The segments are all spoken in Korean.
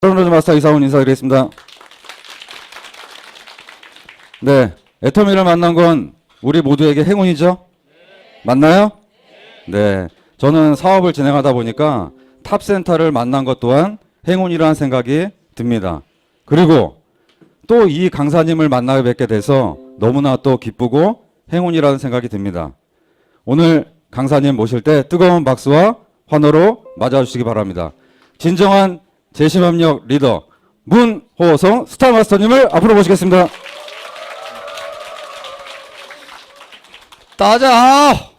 프로그램 마스터 이상훈 인사드리겠습니다. 네, 애터미를 만난 건 우리 모두에게 행운이죠? 맞나요? 네, 저는 사업을 진행하다 보니까 탑센터를 만난 것 또한 행운이라는 생각이 듭니다. 그리고 또 이 강사님을 만나 뵙게 돼서 너무나 또 기쁘고 행운이라는 생각이 듭니다. 오늘 강사님 모실 때 뜨거운 박수와 환호로 맞아주시기 바랍니다. 진정한 재심협력 리더 문호성 스타마스터님을 앞으로 모시겠습니다. 大家好.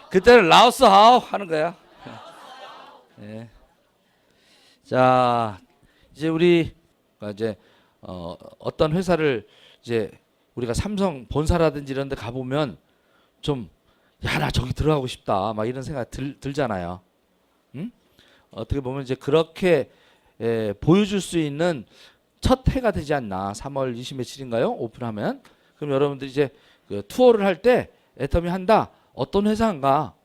그때는 라오스 하오 하는 거야. 네. 자, 이제 우리 이제 어떤 회사를 이제 우리가 삼성 본사라든지 이런 데 가보면 좀 야, 나 저기 들어가고 싶다 막 이런 생각 들잖아요. 응? 어떻게 보면 이제 그렇게 보여줄 수 있는 첫 해가 되지 않나. 3월 20 며칠인가요? 오픈하면. 그럼 여러분들이 이제 그 투어를 할 때 애터미 한다. 어떤 회사인가?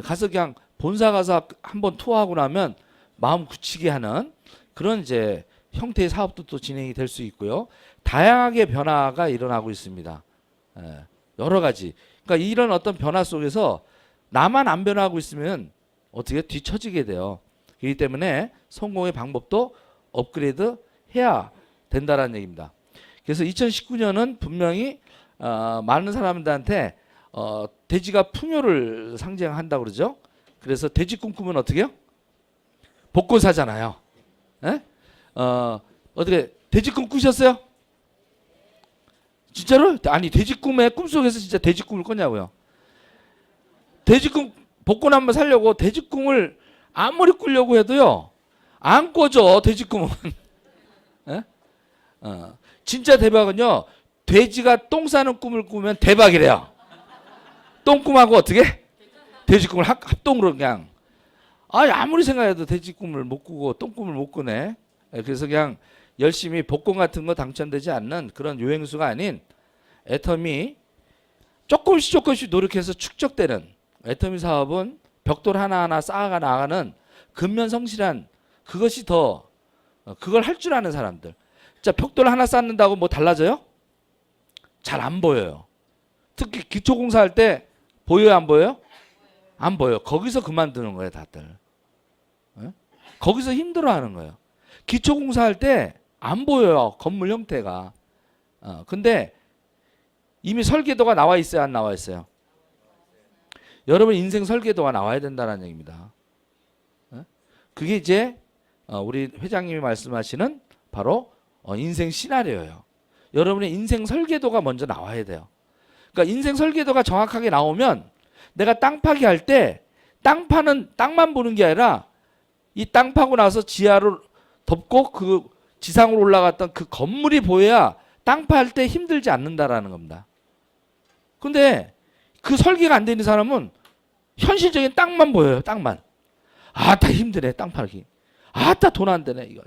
가서 그냥 본사 가서 한번 투어하고 나면 마음 굳히게 하는 그런 이제 형태의 사업도 또 진행이 될 수 있고요. 다양하게 변화가 일어나고 있습니다. 여러 가지. 그러니까 이런 어떤 변화 속에서 나만 안 변화하고 있으면 어떻게 뒤처지게 돼요. 그렇기 때문에 성공의 방법도 업그레이드 해야 된다라는 얘기입니다. 그래서 2019년은 분명히 많은 사람들한테 돼지가 풍요를 상징한다고 그러죠. 그래서 돼지 꿈꾸면 어떻게 해요? 복권 사잖아요. 에? 어떻게 돼지 꿈 꾸셨어요? 진짜로? 아니 돼지 꿈의 꿈속에서 진짜 돼지 꿈을 꿨냐고요. 돼지 꿈 복권 한번 살려고 돼지 꿈을 아무리 꾸려고 해도요 안 꿔져. 돼지 꿈은. 에? 진짜 대박은요 돼지가 똥 싸는 꿈을 꾸면 대박이래요. 똥꿈하고 어떻게? 돼지 꿈을 합동으로 그냥 아무리 생각해도 돼지 꿈을 못 꾸고 똥 꿈을 못 꾸네. 그래서 그냥 열심히 복권 같은 거 당첨되지 않는 그런 요행수가 아닌 애터미 조금씩 노력해서 축적되는 애터미 사업은 벽돌 하나하나 쌓아가 나가는 근면성실한 그것이 더 그걸 할 줄 아는 사람들. 자, 벽돌 하나 쌓는다고 뭐 달라져요? 잘 안 보여요. 특히 기초공사 할 때 보여요, 안 보여요? 안 보여. 거기서 그만두는 거예요, 다들. 에? 거기서 힘들어하는 거예요. 기초공사 할 때 안 보여요, 건물 형태가. 근데 이미 설계도가 나와 있어요, 안 나와 있어요? 여러분 인생 설계도가 나와야 된다는 얘기입니다. 그게 이제 우리 회장님이 말씀하시는 바로 인생 시나리오예요. 여러분의 인생 설계도가 먼저 나와야 돼요. 그러니까 인생 설계도가 정확하게 나오면 내가 땅 파기 할 때 땅 파는 땅만 보는 게 아니라 이 땅 파고 나서 지하로 덮고 그 지상으로 올라갔던 그 건물이 보여야 땅 팔 때 힘들지 않는다라는 겁니다. 근데 그 설계가 안 되는 사람은 현실적인 땅만 보여요. 땅만. 다 힘드네 땅 팔기. 다 돈 안 되네 이거.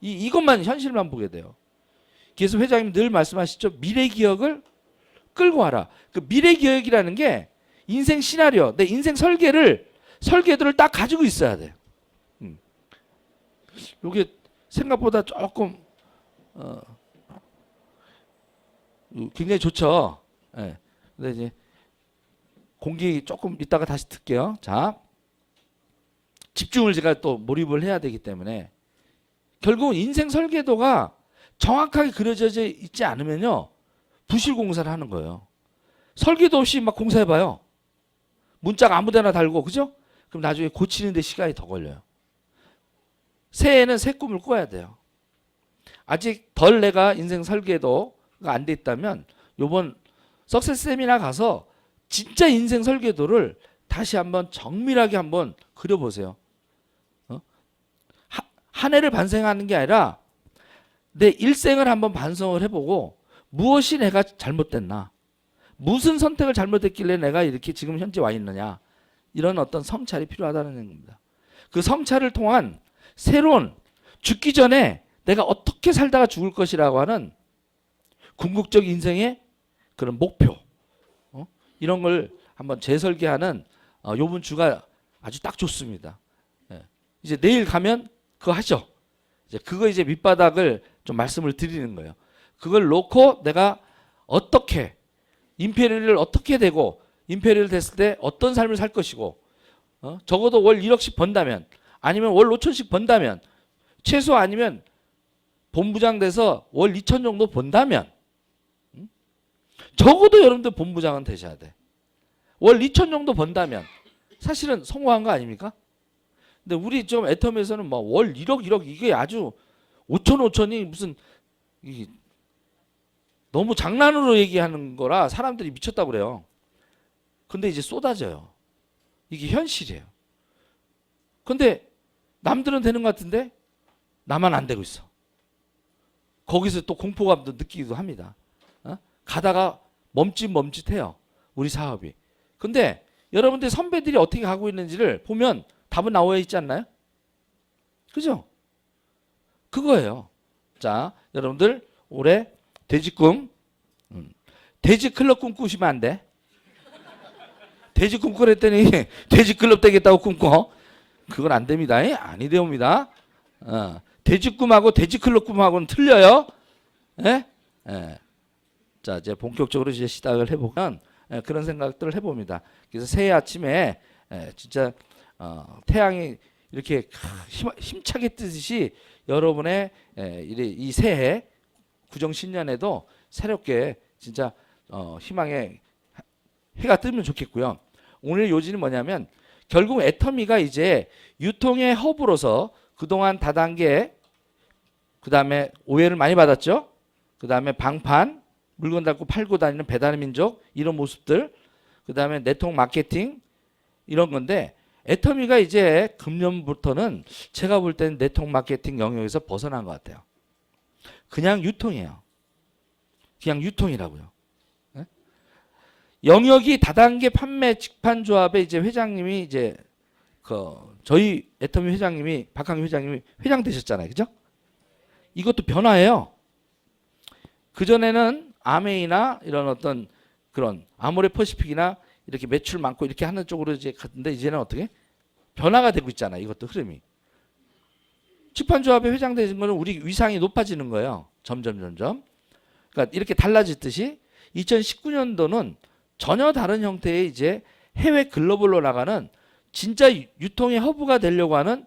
이것만 현실만 보게 돼요. 그래서 회장님 늘 말씀하시죠. 미래 기억을 끌고 와라. 그 미래 기억이라는 게 인생 시나리오, 내 인생 설계도를 딱 가지고 있어야 돼요. 이게 생각보다 조금 굉장히 좋죠. 네. 근데 이제 공기 조금 이따가 다시 틀게요. 자, 집중을 제가 또 몰입을 해야 되기 때문에 결국은 인생 설계도가 정확하게 그려져 있지 않으면요 부실 공사를 하는 거예요. 설계도 없이 막 공사해봐요. 문자가 아무데나 달고 그죠? 그럼 나중에 고치는 데 시간이 더 걸려요. 새해에는 새 꿈을 꿔야 돼요. 아직 덜 내가 인생 설계도가 안 돼 있다면 요번 석세스 세미나 가서 진짜 인생 설계도를 다시 한번 정밀하게 한번 그려보세요. 한 해를 반성하는 게 아니라 내 일생을 한번 반성을 해보고 무엇이 내가 잘못됐나, 무슨 선택을 잘못했길래 내가 이렇게 지금 현재 와 있느냐, 이런 어떤 성찰이 필요하다는 겁니다. 그 성찰을 통한 새로운 죽기 전에 내가 어떻게 살다가 죽을 것이라고 하는 궁극적 인생의 그런 목표, 이런 걸 한번 재설계하는 요번 주가 아주 딱 좋습니다. 이제 내일 가면 그거 하죠. 이제 그거 이제 밑바닥을 좀 말씀을 드리는 거예요. 그걸 놓고 내가 어떻게 임페리얼을 어떻게 되고 임페리얼 됐을 때 어떤 삶을 살 것이고 적어도 월 1억씩 번다면 아니면 월 5천씩 번다면 최소 아니면 본부장 돼서 월 2천 정도 번다면 적어도 여러분들 본부장은 되셔야 돼. 월 2천 정도 번다면 사실은 성공한 거 아닙니까? 근데 우리 좀 애텀에서는 뭐 월 1억 이게 아주 5천이 무슨 이게 너무 장난으로 얘기하는 거라 사람들이 미쳤다고 그래요. 근데 이제 쏟아져요. 이게 현실이에요. 근데 남들은 되는 것 같은데 나만 안 되고 있어. 거기서 또 공포감도 느끼기도 합니다. 가다가 멈칫멈칫해요. 우리 사업이. 근데 여러분들 선배들이 어떻게 가고 있는지를 보면 답은 나와 있지 않나요? 그죠? 그거예요. 자, 여러분들 올해 돼지꿈 돼지클럽 꿈꾸시면 안 돼. 돼지 꿈꾸랬더니 돼지클럽 되겠다고 꿈꿔. 그건 안 됩니다. 아니 되옵니다. 돼지꿈하고 돼지클럽 꿈하고는 틀려요. 예? 예. 자, 이제 본격적으로 이제 시작을 해보면 그런 생각들을 해봅니다. 그래서 새해 아침에 진짜 태양이 이렇게 힘차게 뜨듯이 여러분의 이 새해 구정신년에도 새롭게 진짜 희망의 해가 뜨면 좋겠고요. 오늘 요지는 뭐냐면 결국 애터미가 이제 유통의 허브로서 그동안 다단계 그 다음에 오해를 많이 받았죠. 그 다음에 방판 물건 싣고 팔고 다니는 배달의 민족 이런 모습들 그 다음에 네트워크 마케팅 이런 건데 애터미가 이제 금년부터는 제가 볼 때는 네트워크 마케팅 영역에서 벗어난 것 같아요. 그냥 유통이에요. 그냥 유통이라고요. 네? 영역이 다단계 판매 직판조합의 이제 회장님이 이제 저희 애터미 회장님이 박항규 회장님이 회장 되셨잖아요. 그죠? 이것도 변화예요. 그전에는 아메이나 이런 어떤 그런 아모레 퍼시픽이나 이렇게 매출 많고 이렇게 하는 쪽으로 이제 갔는데 이제는 어떻게 변화가 되고 있잖아요. 이것도 흐름이. 직판조합의 회장 되신 거는 우리 위상이 높아지는 거예요. 점점. 그러니까 이렇게 달라졌듯이 2019년도는 전혀 다른 형태의 이제 해외 글로벌로 나가는 진짜 유통의 허브가 되려고 하는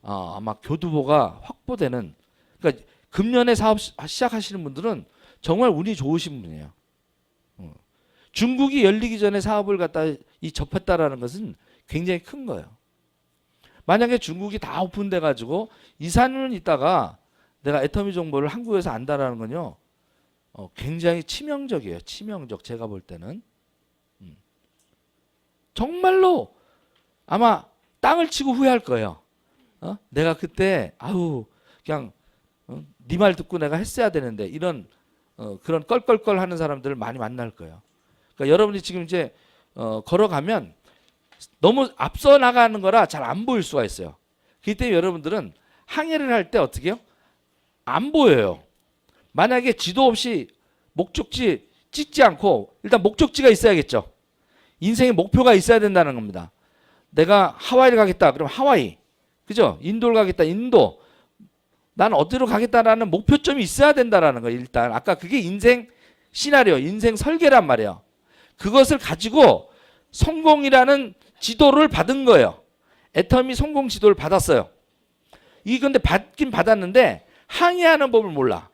아마 교두보가 확보되는 그러니까 금년에 사업 시작하시는 분들은 정말 운이 좋으신 분이에요. 중국이 열리기 전에 사업을 갖다 접했다라는 것은 굉장히 큰 거예요. 만약에 중국이 다 오픈돼 가지고 2, 4년 있다가 내가 애터미 정보를 한국에서 안다라는 건요. 굉장히 치명적이에요. 치명적. 제가 볼 때는. 정말로 아마 땅을 치고 후회할 거예요. 내가 그때 그냥 네 말 듣고 내가 했어야 되는데 이런 그런 껄껄껄 하는 사람들을 많이 만날 거예요. 그러니까 여러분이 지금 이제 걸어가면 너무 앞서 나가는 거라 잘 안 보일 수가 있어요. 그렇기 때문에 여러분들은 항해를 할 때 어떻게 해요? 안 보여요. 만약에 지도 없이 목적지 찍지 않고 일단 목적지가 있어야겠죠. 인생의 목표가 있어야 된다는 겁니다. 내가 하와이를 가겠다. 그럼 하와이. 그죠? 인도를 가겠다. 인도. 난 어디로 가겠다라는 목표점이 있어야 된다라는 거예요. 일단 아까 그게 인생 시나리오, 인생 설계란 말이에요. 그것을 가지고 성공이라는 지도를 받은 거예요. 애터미 성공 지도를 받았어요. 이 근데 받긴 받았는데 항해하는 법을 몰라.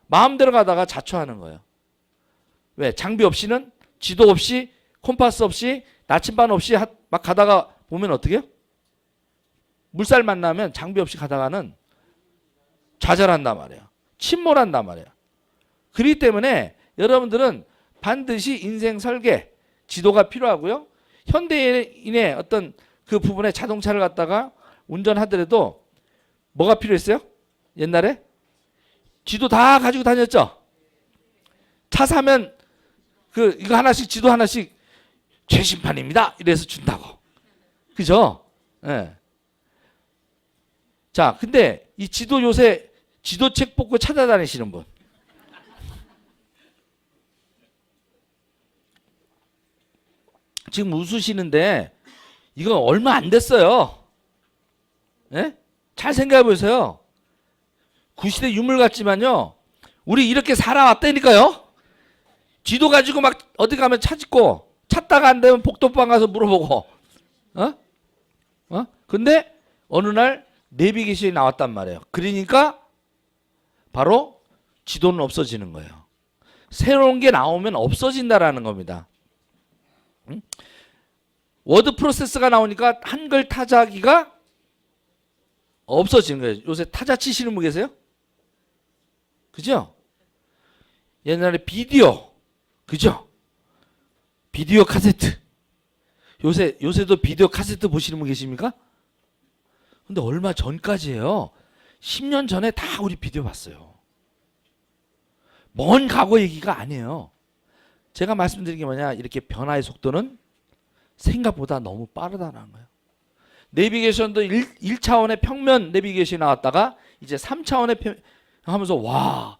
마음대로 가다가 자초하는 거예요. 왜? 장비 없이는 지도 없이 콤파스 없이 나침반 없이 막 가다가 보면 어떻게 해요? 물살 만나면 장비 없이 가다가는 좌절한단 말이에요. 침몰한단 말이에요. 그렇기 때문에 여러분들은 반드시 인생 설계, 지도가 필요하고요. 현대인의 어떤 그 부분에 자동차를 갖다가 운전하더라도 뭐가 필요했어요? 옛날에? 지도 다 가지고 다녔죠? 차 사면 이거 하나씩 지도 하나씩 최신판입니다. 이래서 준다고. 그죠? 예. 자, 근데 이 지도 요새 지도책 뽑고 찾아다니시는 분. 지금 웃으시는데 이거 얼마 안 됐어요. 예? 잘 생각해 보세요. 구시대 유물 같지만요. 우리 이렇게 살아왔다니까요. 지도 가지고 막 어디 가면 찾고 찾다가 안 되면 복도방 가서 물어보고. 근데 어느 날 내비게이션이 나왔단 말이에요. 그러니까 바로 지도는 없어지는 거예요. 새로운 게 나오면 없어진다라는 겁니다. 워드 프로세스가 나오니까 한글 타자기가 없어지는 거예요. 요새 타자 치시는 분 계세요? 그죠? 옛날에 비디오, 그죠? 비디오 카세트. 요새도 비디오 카세트 보시는 분 계십니까? 근데 얼마 전까지예요. 10년 전에 다 우리 비디오 봤어요. 먼 과거 얘기가 아니에요. 제가 말씀드린 게 뭐냐, 이렇게 변화의 속도는 생각보다 너무 빠르다는 거예요. 내비게이션도 1차원의 평면 내비게이션이 나왔다가 이제 3차원의 하면서 와,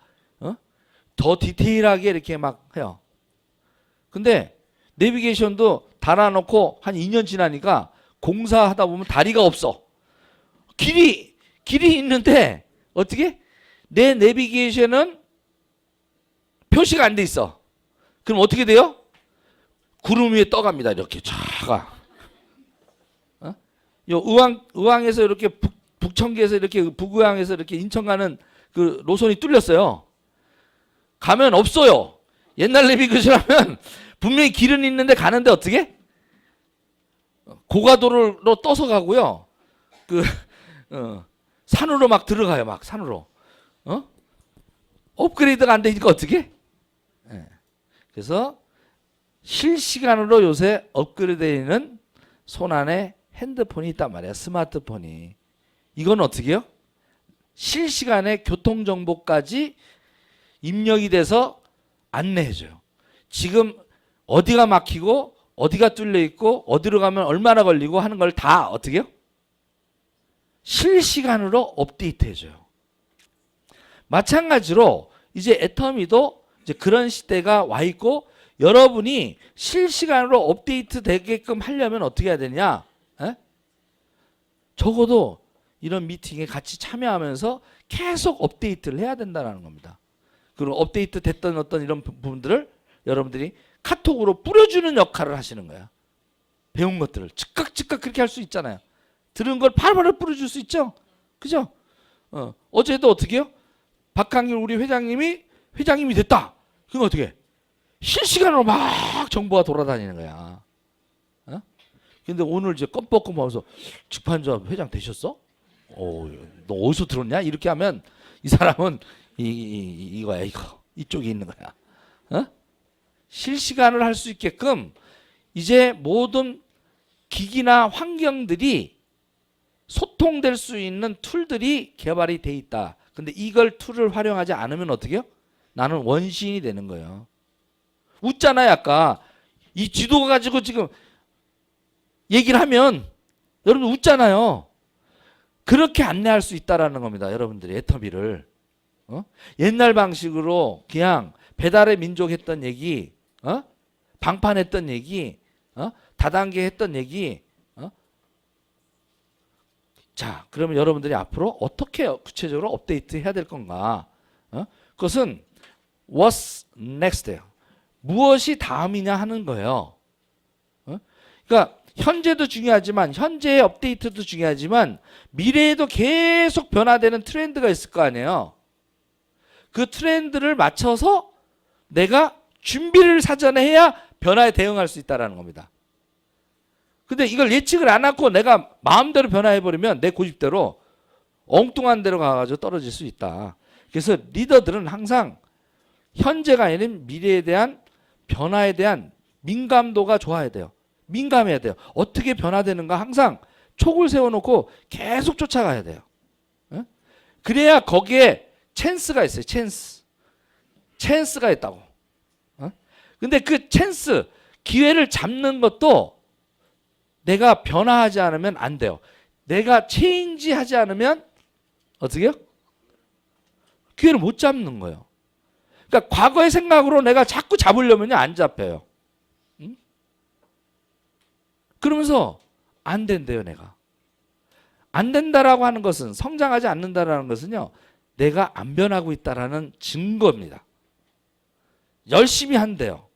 더 디테일하게 이렇게 막 해요. 근데 내비게이션도 달아놓고 한 2년 지나니까 공사하다 보면 다리가 없어. 길이 있는데 어떻게? 내 내비게이션은 표시가 안 돼 있어. 그럼 어떻게 돼요? 구름 위에 떠갑니다. 이렇게 쫙가. 의왕에서 이렇게 북청계에서 이렇게 북의왕에서 이렇게 인천 가는 그 노선이 뚫렸어요. 가면 없어요. 옛날 내비게이션하면 분명히 길은 있는데 가는데 어떻게? 고가도로 떠서 가고요. 산으로 막 들어가요. 막 산으로. 업그레이드가 안 되니까 어떻게? 그래서 실시간으로 요새 업그레이드되는 손안에 핸드폰이 있단 말이야. 스마트폰이. 이건 어떻게 해요? 실시간에 교통정보까지 입력이 돼서 안내해줘요. 지금 어디가 막히고 어디가 뚫려 있고 어디로 가면 얼마나 걸리고 하는 걸 다 어떻게 해요? 실시간으로 업데이트 해줘요. 마찬가지로 이제 애터미도 이제 그런 시대가 와 있고, 여러분이 실시간으로 업데이트 되게끔 하려면 어떻게 해야 되냐? 적어도 이런 미팅에 같이 참여하면서 계속 업데이트를 해야 된다는 겁니다. 그리고 업데이트 됐던 어떤 이런 부분들을 여러분들이 카톡으로 뿌려주는 역할을 하시는 거야. 배운 것들을 즉각 그렇게 할 수 있잖아요. 들은 걸 바로바로 뿌려줄 수 있죠. 그죠? 어제도 어떻게 해요? 박항일 우리 회장님이 됐다. 그럼 어떻게 해? 실시간으로 막 정보가 돌아다니는 거야. 근데 오늘 이제 껌뻑껌 하면서 직판조합 회장 되셨어? 너 어디서 들었냐? 이렇게 하면 이 사람은 이거야, 이쪽에 있는 거야. 실시간을 할 수 있게끔 이제 모든 기기나 환경들이 소통될 수 있는 툴들이 개발이 돼 있다. 근데 이걸 툴을 활용하지 않으면 어떻게 해요? 나는 원시인이 되는 거예요. 웃잖아요. 아까 이 지도 가지고 지금 얘기를 하면 여러분 웃잖아요. 그렇게 안내할 수 있다라는 겁니다. 여러분들이 애터미를 옛날 방식으로 그냥 배달의 민족 했던 얘기, 방판했던 얘기, 다단계 했던 얘기. 자, 그러면 여러분들이 앞으로 어떻게 구체적으로 업데이트 해야 될 건가? 그것은 what's next예요. 무엇이 다음이냐 하는 거예요. 그러니까 현재도 중요하지만, 현재의 업데이트도 중요하지만 미래에도 계속 변화되는 트렌드가 있을 거 아니에요. 그 트렌드를 맞춰서 내가 준비를 사전에 해야 변화에 대응할 수 있다는 겁니다. 근데 이걸 예측을 안 하고 내가 마음대로 변화해버리면 내 고집대로 엉뚱한 데로 가가지고 떨어질 수 있다. 그래서 리더들은 항상 현재가 아닌 미래에 대한 변화에 대한 민감도가 좋아야 돼요. 민감해야 돼요. 어떻게 변화되는가 항상 촉을 세워놓고 계속 쫓아가야 돼요. 그래야 거기에 찬스가 있어요. 찬스가 있다고. 근데 그 찬스, 기회를 잡는 것도 내가 변화하지 않으면 안 돼요. 내가 체인지하지 않으면 어떻게 해요? 기회를 못 잡는 거예요. 그러니까 과거의 생각으로 내가 자꾸 잡으려면 안 잡혀요. 그러면서 안 된대요, 내가. 안 된다라고 하는 것은, 성장하지 않는다라는 것은요, 내가 안 변하고 있다라는 증거입니다. 열심히 한대요.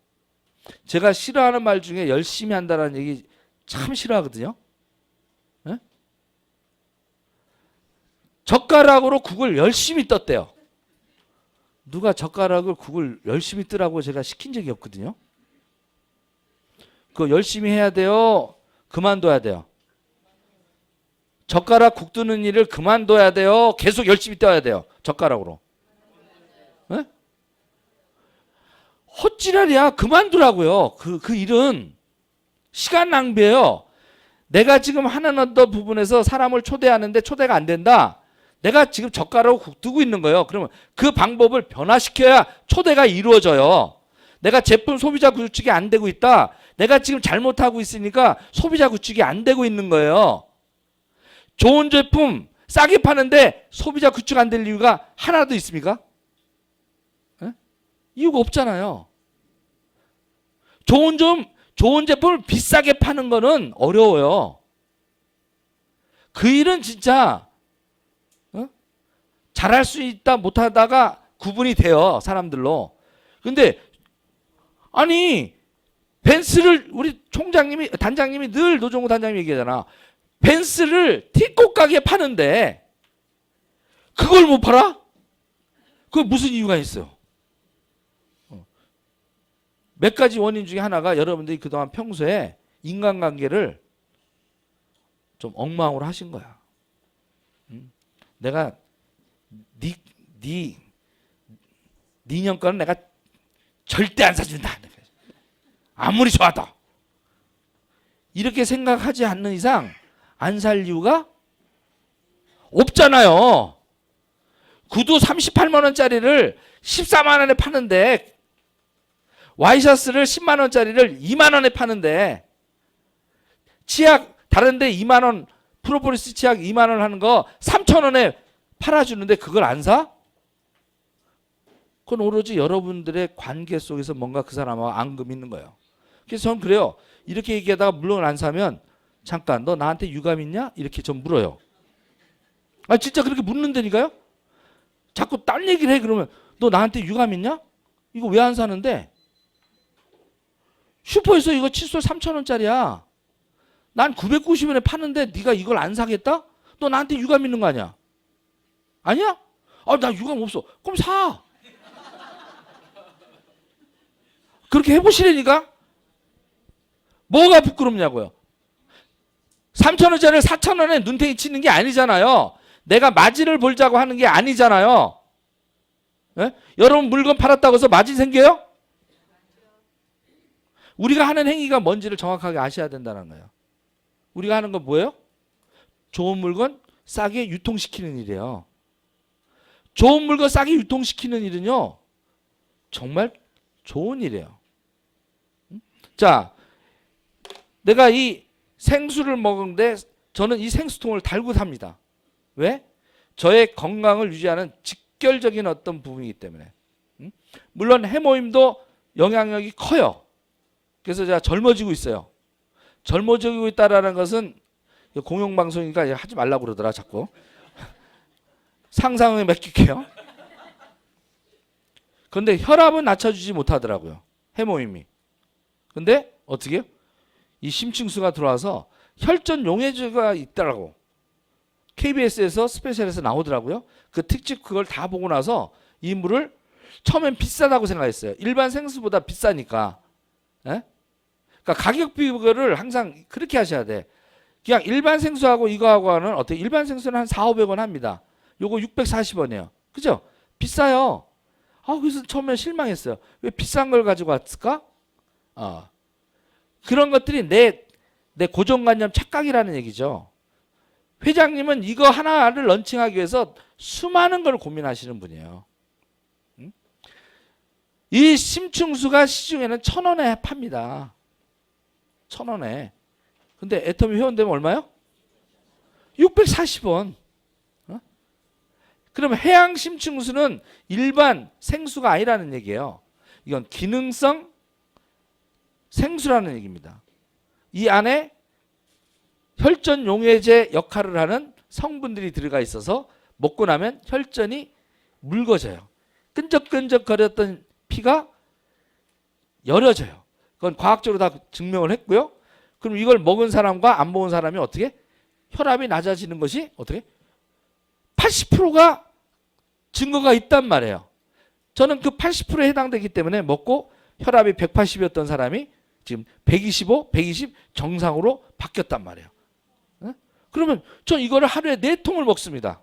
제가 싫어하는 말 중에 열심히 한다라는 얘기 참 싫어하거든요. 네? 젓가락으로 국을 열심히 떴대요. 누가 젓가락을 국을 열심히 뜨라고 제가 시킨 적이 없거든요. 그거 열심히 해야 돼요? 그만둬야 돼요? 젓가락 국 뜨는 일을 그만둬야 돼요? 계속 열심히 떠야 돼요? 젓가락으로. 네? 헛지랄이야. 그만두라고요. 그 일은 시간 낭비예요. 내가 지금 하는 어떤 부분에서 사람을 초대하는데 초대가 안 된다. 내가 지금 젓가락으로 국 뜨고 있는 거예요. 그러면 그 방법을 변화시켜야 초대가 이루어져요. 내가 제품 소비자 구축이 안 되고 있다. 내가 지금 잘못하고 있으니까 소비자 구축이 안 되고 있는 거예요. 좋은 제품 싸게 파는데 소비자 구축 안 될 이유가 하나도 있습니까? 에? 이유가 없잖아요. 좋은 제품을 비싸게 파는 거는 어려워요. 그 일은 진짜 잘할 수 있다 못하다가 구분이 돼요. 사람들로. 근데 아니 벤츠를 우리 단장님이 늘 노종우 단장님이 얘기하잖아. 벤츠를 티꽃 가게에 파는데 그걸 못 팔아? 그게 무슨 이유가 있어요? 몇 가지 원인 중에 하나가 여러분들이 그동안 평소에 인간관계를 좀 엉망으로 하신 거야. 내가 네 인형 거는 내가 절대 안 사준다. 아무리 좋아도. 이렇게 생각하지 않는 이상 안 살 이유가 없잖아요. 구두 38만 원짜리를 14만 원에 파는데 와이셔츠를 10만 원짜리를 2만 원에 파는데 치약 다른데 2만 원 프로폴리스 치약 2만 원 하는 거 3천 원에 팔아주는데 그걸 안 사? 그건 오로지 여러분들의 관계 속에서 뭔가 그 사람하고 앙금이 있는 거예요. 그래서 저는 그래요. 이렇게 얘기하다가 물론 안 사면 잠깐 너 나한테 유감 있냐? 이렇게 좀 물어요. 아 진짜 그렇게 묻는다니까요? 자꾸 딴 얘기를 해. 그러면 너 나한테 유감 있냐? 이거 왜 안 사는데? 슈퍼에서 이거 칫솔 3,000원짜리야. 난 990원에 파는데 네가 이걸 안 사겠다? 너 나한테 유감 있는 거 아니야? 아니야? 아, 나 유감 없어. 그럼 사. 그렇게 해보시라니까? 뭐가 부끄럽냐고요? 3,000원짜리를 4,000원에 눈탱이 치는 게 아니잖아요. 내가 마진을 볼자고 하는 게 아니잖아요. 예? 여러분 물건 팔았다고 해서 마진 생겨요? 우리가 하는 행위가 뭔지를 정확하게 아셔야 된다는 거예요. 우리가 하는 건 뭐예요? 좋은 물건 싸게 유통시키는 일이에요. 좋은 물건 싸게 유통시키는 일은요. 정말 좋은 일이에요. 자, 내가 이 생수를 먹는데 저는 이 생수통을 달고 삽니다. 왜? 저의 건강을 유지하는 직결적인 어떤 부분이기 때문에. 물론 해모임도 영향력이 커요. 그래서 제가 젊어지고 있어요. 젊어지고 있다라는 것은 공영방송이니까 하지 말라고 그러더라 자꾸. 상상을 맡길게요. 그런데 혈압은 낮춰주지 못하더라고요. 해모임이. 근데 어떻게 해요? 이 심층수가 들어와서 혈전 용해제가 있더라고. KBS에서 스페셜에서 나오더라고요. 그 특집 그걸 다 보고 나서 이 물을 처음엔 비싸다고 생각했어요. 일반 생수보다 비싸니까. 에? 그러니까 가격 비교를 항상 그렇게 하셔야 돼. 그냥 일반 생수하고 이거하고는 어떻게? 일반 생수는 한 4,500원 합니다. 요거 640원이에요. 그죠? 비싸요. 그래서 처음에 실망했어요. 왜 비싼 걸 가지고 왔을까? 그런 것들이 내 고정관념 착각이라는 얘기죠. 회장님은 이거 하나를 런칭하기 위해서 수많은 걸 고민하시는 분이에요. 이 심층수가 시중에는 1,000원에 팝니다. 1,000원에. 근데 애터미 회원되면 얼마요? 640원. 그럼 해양 심층수는 일반 생수가 아니라는 얘기예요. 이건 기능성 생수라는 얘기입니다. 이 안에 혈전 용해제 역할을 하는 성분들이 들어가 있어서 먹고 나면 혈전이 묽어져요. 끈적끈적거렸던 피가 열어져요. 그건 과학적으로 다 증명을 했고요. 그럼 이걸 먹은 사람과 안 먹은 사람이 어떻게? 혈압이 낮아지는 것이 어떻게? 80%가 증거가 있단 말이에요. 저는 그 80%에 해당되기 때문에 먹고 혈압이 180이었던 사람이 지금 125, 120 정상으로 바뀌었단 말이에요. 그러면 전 이거를 하루에 4통을 먹습니다.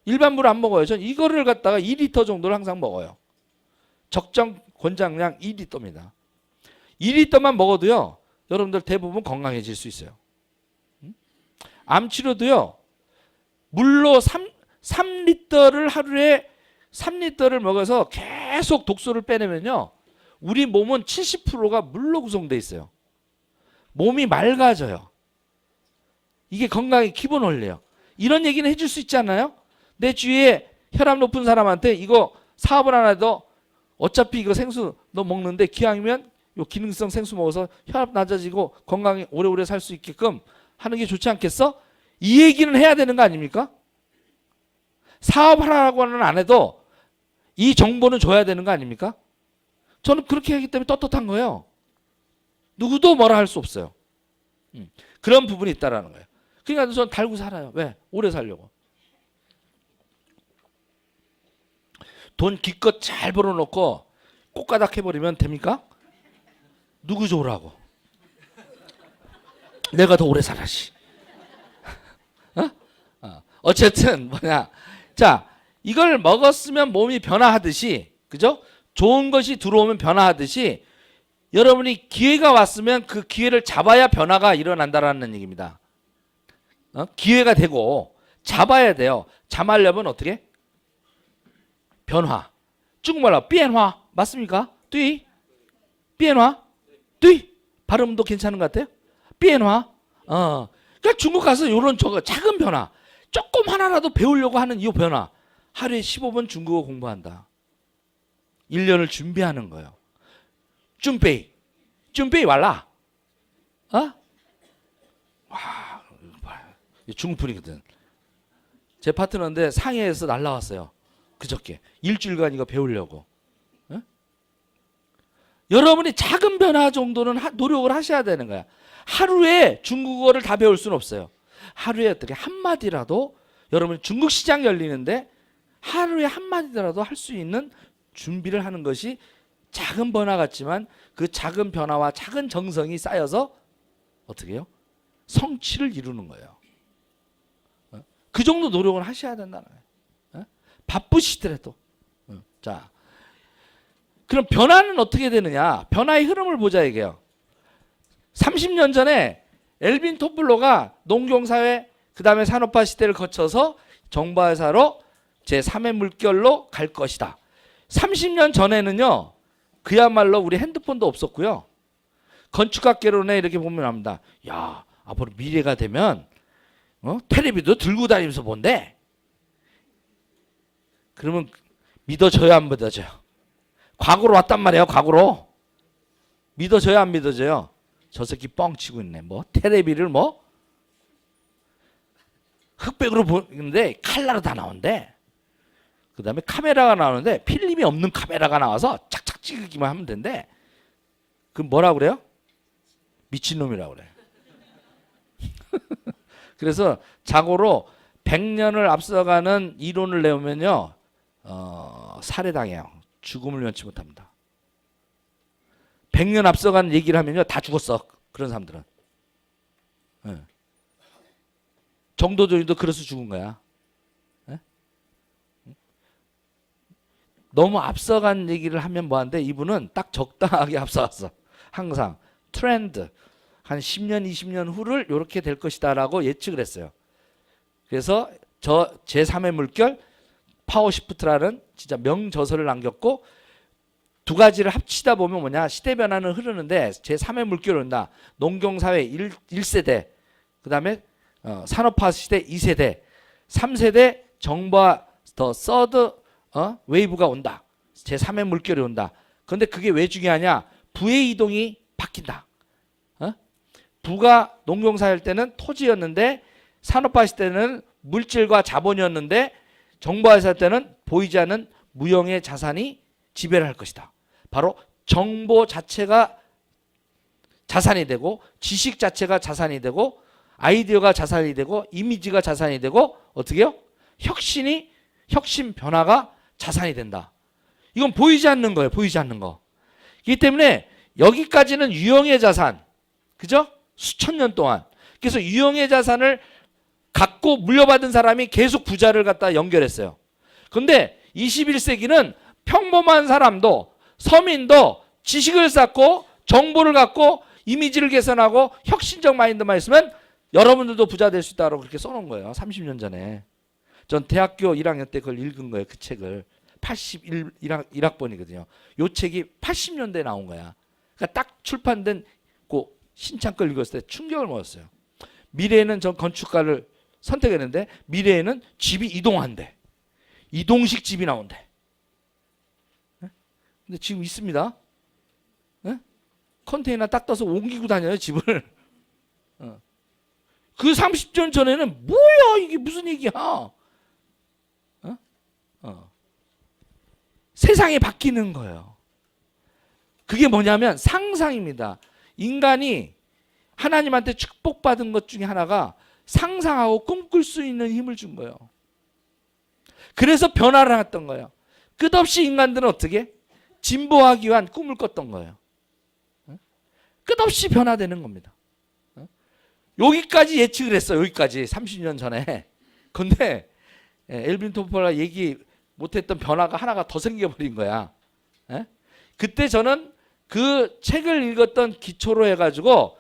일반부를 안 먹어요. 전 이거를 갖다가 2리터 정도를 항상 먹어요. 적정 권장량 2리터입니다. 2리터만 먹어도요, 여러분들 대부분 건강해질 수 있어요. 암 치료도요, 물로 3리터를 하루에 3리터를 먹어서 계속 독소를 빼내면요, 우리 몸은 70%가 물로 구성되어 있어요. 몸이 맑아져요. 이게 건강의 기본 원리예요. 이런 얘기는 해줄 수 있지 않나요? 내 주위에 혈압 높은 사람한테 이거 사업을 하나 더, 어차피 이거 생수 너 먹는데 기왕이면 요 기능성 생수 먹어서 혈압 낮아지고 건강히 오래오래 살 수 있게끔 하는 게 좋지 않겠어? 이 얘기는 해야 되는 거 아닙니까? 사업하라고는 안 해도 이 정보는 줘야 되는 거 아닙니까? 저는 그렇게 하기 때문에 떳떳한 거예요. 누구도 뭐라 할 수 없어요. 그런 부분이 있다라는 거예요. 그러니까 저는 달고 살아요. 왜? 오래 살려고. 돈 기껏 잘 벌어놓고 꽃가닥 해버리면 됩니까? 누구 좋으라고? 내가 더 오래 살아시. 어쨌든 뭐냐? 자, 이걸 먹었으면 몸이 변화하듯이, 그죠? 좋은 것이 들어오면 변화하듯이 여러분이 기회가 왔으면 그 기회를 잡아야 변화가 일어난다라는 얘기입니다. 기회가 되고 잡아야 돼요. 잡으려면 어떻게? 변화. 중국말로 变化 맞습니까? 对 变化 对 발음도 괜찮은 것 같아요. 变化 그러니까 중국 가서 이런 저거 작은 변화, 조금 하나라도 배우려고 하는 이 변화, 하루에 15분 중국어 공부한다. 1년을 준비하는 거예요. 준비 완라. 와, 중국 분이거든. 제 파트너인데 상해에서 날라왔어요. 그저께 일주일간 이거 배우려고. 여러분이 작은 변화 정도는 노력을 하셔야 되는 거야. 하루에 중국어를 다 배울 수는 없어요. 하루에 어떻게 한마디라도, 여러분 중국 시장 열리는데 하루에 한마디라도 할 수 있는 준비를 하는 것이 작은 변화 같지만 그 작은 변화와 작은 정성이 쌓여서 어떻게 해요? 성취를 이루는 거예요. 그 정도 노력을 하셔야 된다는 거예요. 바쁘시더라도. 자, 그럼 변화는 어떻게 되느냐? 변화의 흐름을 보자 이게요. 30년 전에 엘빈 토플러가 농경사회, 그 다음에 산업화 시대를 거쳐서 정보회사로 제3의 물결로 갈 것이다. 30년 전에는요, 그야말로 우리 핸드폰도 없었고요. 건축학개론에 이렇게 보면 합니다. 야, 앞으로 미래가 되면 텔레비도 들고 다니면서 본대. 그러면 믿어져요, 안 믿어져요? 과거로 왔단 말이에요, 과거로. 믿어져요, 안 믿어져요? 저 새끼 뻥치고 있네. 뭐 텔레비를 뭐 흑백으로 보는데 칼라로 다 나온대. 그 다음에 카메라가 나오는데 필름이 없는 카메라가 나와서 착착 찍기만 하면 된대. 그럼 뭐라 그래요? 미친놈이라고 그래. 그래서 자고로 100년을 앞서가는 이론을 내오면요, 살해당해요. 죽음을 면치 못합니다. 100년 앞서간 얘기를 하면요, 다 죽었어. 그런 사람들은. 네. 정도전이도 그래서 죽은 거야. 네? 너무 앞서간 얘기를 하면 뭐한데, 이분은 딱 적당하게 앞서갔어. 항상 트렌드 한 10년 20년 후를 이렇게 될 것이다 라고 예측을 했어요. 그래서 저 제3의 물결 파워시프트라는 진짜 명저서를 남겼고, 두 가지를 합치다 보면 뭐냐, 시대 변화는 흐르는데 제3의 물결이 온다. 농경사회 1세대, 그 다음에 산업화 시대 2세대, 3세대 정보화 더 서드 웨이브가 온다. 제3의 물결이 온다. 그런데 그게 왜 중요하냐? 부의 이동이 바뀐다. 부가 농경사회 할 때는 토지였는데 산업화 시대는 물질과 자본이었는데 정보화 시대 때는 보이지 않는 무형의 자산이 지배를 할 것이다. 바로 정보 자체가 자산이 되고 지식 자체가 자산이 되고 아이디어가 자산이 되고 이미지가 자산이 되고 어떻게요? 혁신 변화가 자산이 된다. 이건 보이지 않는 거예요. 보이지 않는 거. 그렇기 때문에 여기까지는 유형의 자산. 그죠? 수천 년 동안. 그래서 유형의 자산을 갖고 물려받은 사람이 계속 부자를 갖다 연결했어요. 그런데 21세기는 평범한 사람도 서민도 지식을 쌓고 정보를 갖고 이미지를 개선하고 혁신적 마인드만 있으면 여러분들도 부자 될 수 있다고 그렇게 써놓은 거예요. 30년 전에. 전 대학교 1학년 때 그걸 읽은 거예요. 그 책을. 81학번이거든요. 요 책이 80년대에 나온 거야. 그러니까 딱 출판된 그 신창 걸 읽었을 때 충격을 먹었어요. 미래에는 전 건축가를 선택했는데 미래에는 집이 이동한대. 이동식 집이 나온대. 근데 지금 있습니다. 컨테이너 딱 떠서 옮기고 다녀요, 집을. 그 30년 전에는 뭐야, 이게 무슨 얘기야? 세상이 바뀌는 거예요. 그게 뭐냐면 상상입니다. 인간이 하나님한테 축복받은 것 중에 하나가 상상하고 꿈꿀 수 있는 힘을 준 거예요. 그래서 변화를 했던 거예요. 끝없이 인간들은 어떻게? 진보하기 위한 꿈을 꿨던 거예요. 끝없이 변화되는 겁니다. 여기까지 예측을 했어요. 여기까지 30년 전에. 근데 엘빈 토플러가 얘기 못했던 변화가 하나가 더 생겨버린 거야. 그때 저는 그 책을 읽었던 기초로 해가지고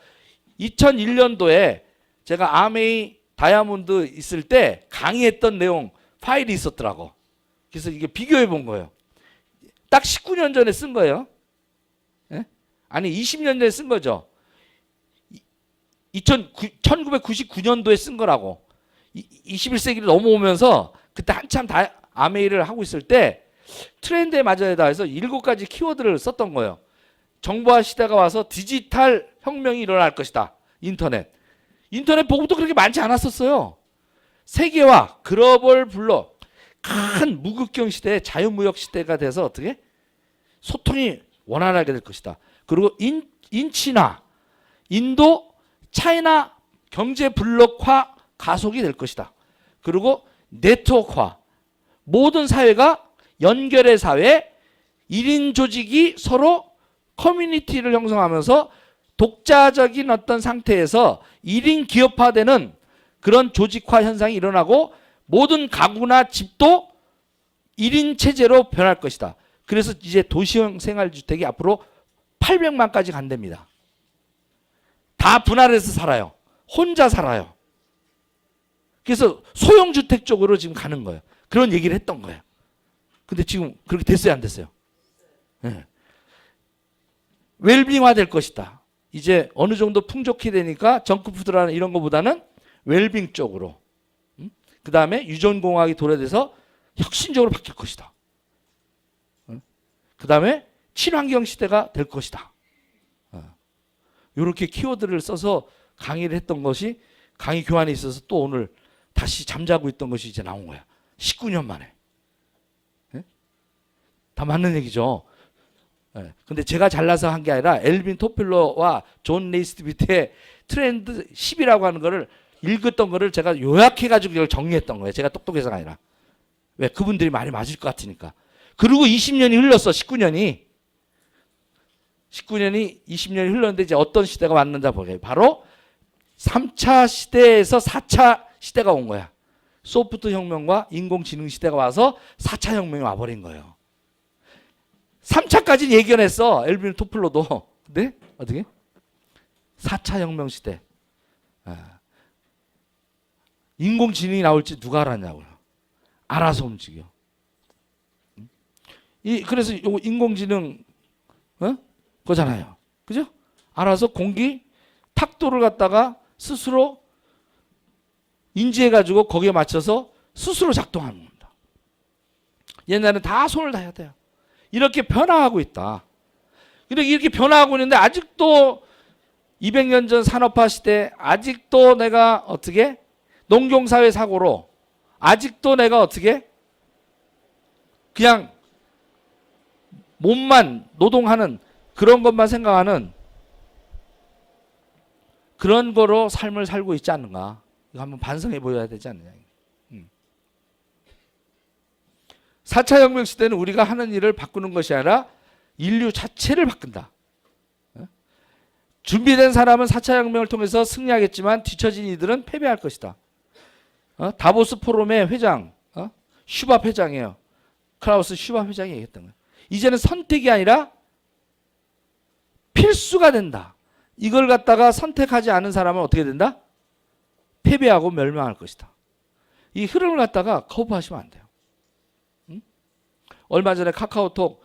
2001년도에 제가 아메이 다이아몬드 있을 때 강의했던 내용 파일이 있었더라고. 그래서 이게 비교해 본 거예요. 딱 19년 전에 쓴 거예요. 아니 20년 전에 쓴 거죠. 1999년도에 쓴 거라고. 21세기를 넘어오면서 그때 한참 아메이를 하고 있을 때 트렌드에 맞아야 해서 7가지 키워드를 썼던 거예요. 정보화 시대가 와서 디지털 혁명이 일어날 것이다. 인터넷 보급도 그렇게 많지 않았었어요. 세계화, 글로벌 블록, 큰 무국경 시대에 자유무역 시대가 돼서 어떻게? 소통이 원활하게 될 것이다. 그리고 인치나, 인도, 차이나 경제 블록화 가속이 될 것이다. 그리고 네트워크화, 모든 사회가 연결의 사회, 1인 조직이 서로 커뮤니티를 형성하면서 독자적인 어떤 상태에서 1인 기업화되는 그런 조직화 현상이 일어나고 모든 가구나 집도 1인 체제로 변할 것이다. 그래서 이제 도시형 생활주택이 앞으로 800만까지 간답니다. 다 분할해서 살아요. 혼자 살아요. 그래서 소형주택 쪽으로 지금 가는 거예요. 그런 얘기를 했던 거예요. 근데 지금 그렇게 됐어요, 안 됐어요? 네. 웰빙화 될 것이다. 이제 어느 정도 풍족히 되니까 정크푸드라는 이런 것보다는 웰빙 쪽으로. 그 다음에 유전공학이 도래돼서 혁신적으로 바뀔 것이다. 그 다음에 친환경 시대가 될 것이다. 이렇게 키워드를 써서 강의를 했던 것이 강의 교환에 있어서 또 오늘 다시 잠자고 있던 것이 이제 나온 거야. 19년 만에. 다 맞는 얘기죠. 근데 제가 잘나서 한 게 아니라 엘빈 토필러와 존 네이스비트의 트렌드 10이라고 하는 거를 읽었던 거를 제가 요약해가지고 이걸 정리했던 거예요. 제가 똑똑해서가 아니라. 왜? 그분들이 말이 맞을 것 같으니까. 그리고 20년이 흘렀어. 19년이 20년이 흘렀는데 이제 어떤 시대가 왔는지 보게요. 바로 3차 시대에서 4차 시대가 온 거야. 소프트 혁명과 인공지능 시대가 와서 4차 혁명이 와버린 거예요. 3차까지는 예견했어. 엘빈 토플러도. 근데 어떻게? 4차 혁명 시대. 인공지능이 나올지 누가 알았냐고요. 알아서 움직여. 그래서 요거 인공지능 거잖아요. 그죠? 알아서 공기 탁도를 갖다가 스스로 인지해가지고 거기에 맞춰서 스스로 작동하는 겁니다. 옛날에는 다 손을 다 해야 돼요. 이렇게 변화하고 있다. 이렇게 변화하고 있는데 아직도 200년 전 산업화 시대 아직도 내가 어떻게 농경사회 사고로 아직도 내가 어떻게 그냥 몸만 노동하는 그런 것만 생각하는 그런 거로 삶을 살고 있지 않는가. 이거 한번 반성해 보여야 되지 않느냐. 4차 혁명 시대는 우리가 하는 일을 바꾸는 것이 아니라 인류 자체를 바꾼다. 준비된 사람은 4차 혁명을 통해서 승리하겠지만 뒤처진 이들은 패배할 것이다. 다보스 포럼의 회장, 슈밥 회장이에요. 클라우스 슈밥 회장이 얘기했던 거예요. 이제는 선택이 아니라 필수가 된다. 이걸 갖다가 선택하지 않은 사람은 어떻게 된다? 패배하고 멸망할 것이다. 이 흐름을 갖다가 거부하시면 안 돼요. 얼마 전에 카카오톡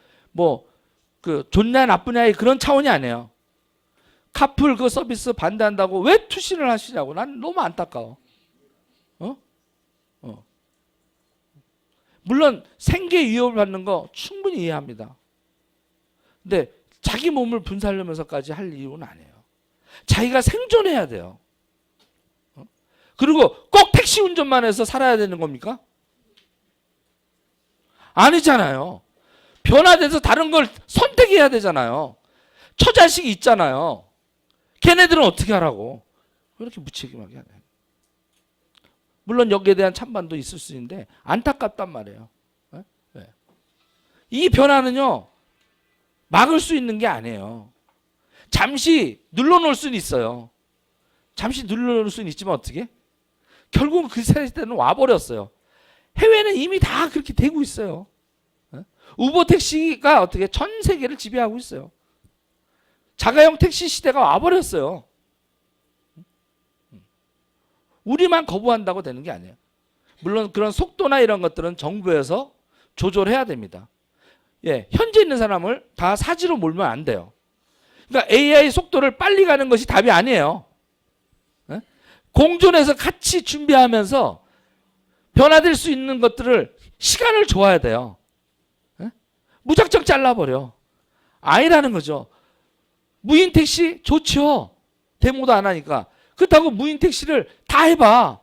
좋냐 나쁘냐의 그런 차원이 아니에요. 카풀 그 서비스 반대한다고 왜 투신을 하시냐고. 난 너무 안타까워. 물론 생계 위협을 받는 거 충분히 이해합니다. 근데 자기 몸을 분살하면서까지 할 이유는 아니에요. 자기가 생존해야 돼요. 그리고 꼭 택시 운전만 해서 살아야 되는 겁니까? 아니잖아요. 변화돼서 다른 걸 선택해야 되잖아요. 처자식이 있잖아요. 걔네들은 어떻게 하라고. 왜 이렇게 무책임하게 하냐. 물론 여기에 대한 찬반도 있을 수 있는데 안타깝단 말이에요. 네. 이 변화는요. 막을 수 있는 게 아니에요. 잠시 눌러놓을 수는 있어요. 잠시 눌러놓을 수는 있지만 어떻게? 결국은 그 세대는 와버렸어요. 해외는 이미 다 그렇게 되고 있어요. 우버 택시가 어떻게 전 세계를 지배하고 있어요. 자가용 택시 시대가 와버렸어요. 우리만 거부한다고 되는 게 아니에요. 물론 그런 속도나 이런 것들은 정부에서 조절해야 됩니다. 예, 현재 있는 사람을 다 사지로 몰면 안 돼요. 그러니까 AI 속도를 빨리 가는 것이 답이 아니에요. 예? 공존해서 같이 준비하면서 변화될 수 있는 것들을 시간을 줘야 돼요. 예? 무작정 잘라버려. 아니라는 거죠. 무인 택시 좋죠. 데모도 안 하니까. 그렇다고 무인 택시를 다 해봐.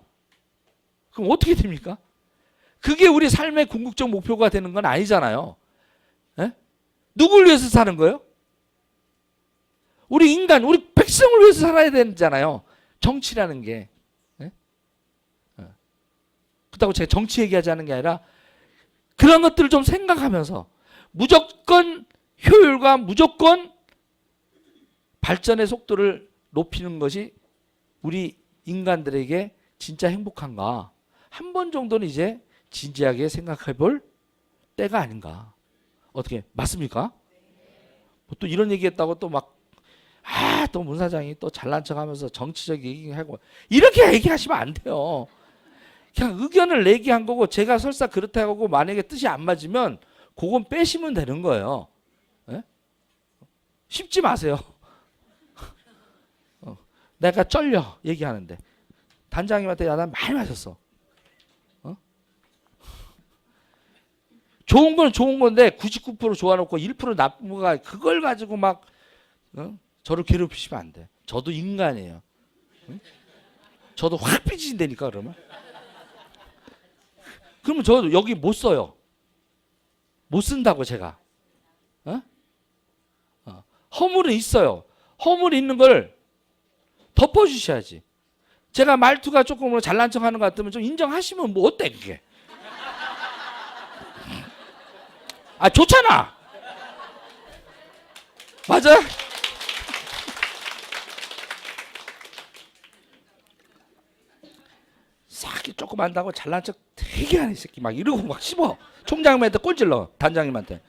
그럼 어떻게 됩니까? 그게 우리 삶의 궁극적 목표가 되는 건 아니잖아요. 예? 누굴 위해서 사는 거예요? 우리 인간, 우리 백성을 위해서 살아야 되잖아요. 정치라는 게. 예? 그렇다고 제가 정치 얘기하자는 게 아니라 그런 것들을 좀 생각하면서 무조건 효율과 무조건 발전의 속도를 높이는 것이 우리 인간들에게 진짜 행복한가? 한 번 정도는 이제 진지하게 생각해 볼 때가 아닌가? 어떻게 맞습니까? 또 이런 얘기했다고 또 막 또 문 사장이 또 잘난 척하면서 정치적 얘기하고 이렇게 얘기하시면 안 돼요. 그냥 의견을 내기한 거고 제가 설사 그렇다고 하고 만약에 뜻이 안 맞으면 그건 빼시면 되는 거예요. 예? 쉽지 마세요. 내가 쩔려 얘기하는데 단장님한테 야 난 많이 마셨어. 좋은 건 좋은 건데 99% 좋아놓고 1% 나쁜 거가 그걸 가지고 막 저를 괴롭히시면 안 돼. 저도 인간이에요. 저도 확 삐진다니까 그러면. 그러면 저 여기 못 써요. 못 쓴다고 제가. 허물은 있어요. 허물이 있는 걸 덮어주셔야지. 제가 말투가 조금 잘난 척하는 것 같으면 좀 인정하시면 뭐 어때 그게? 아 좋잖아. 맞아? 싹 조금 안다고 잘난 척 되게 하네 이 새끼 막 이러고 막 씹어. 총장님한테 꼴질러. 단장님한테.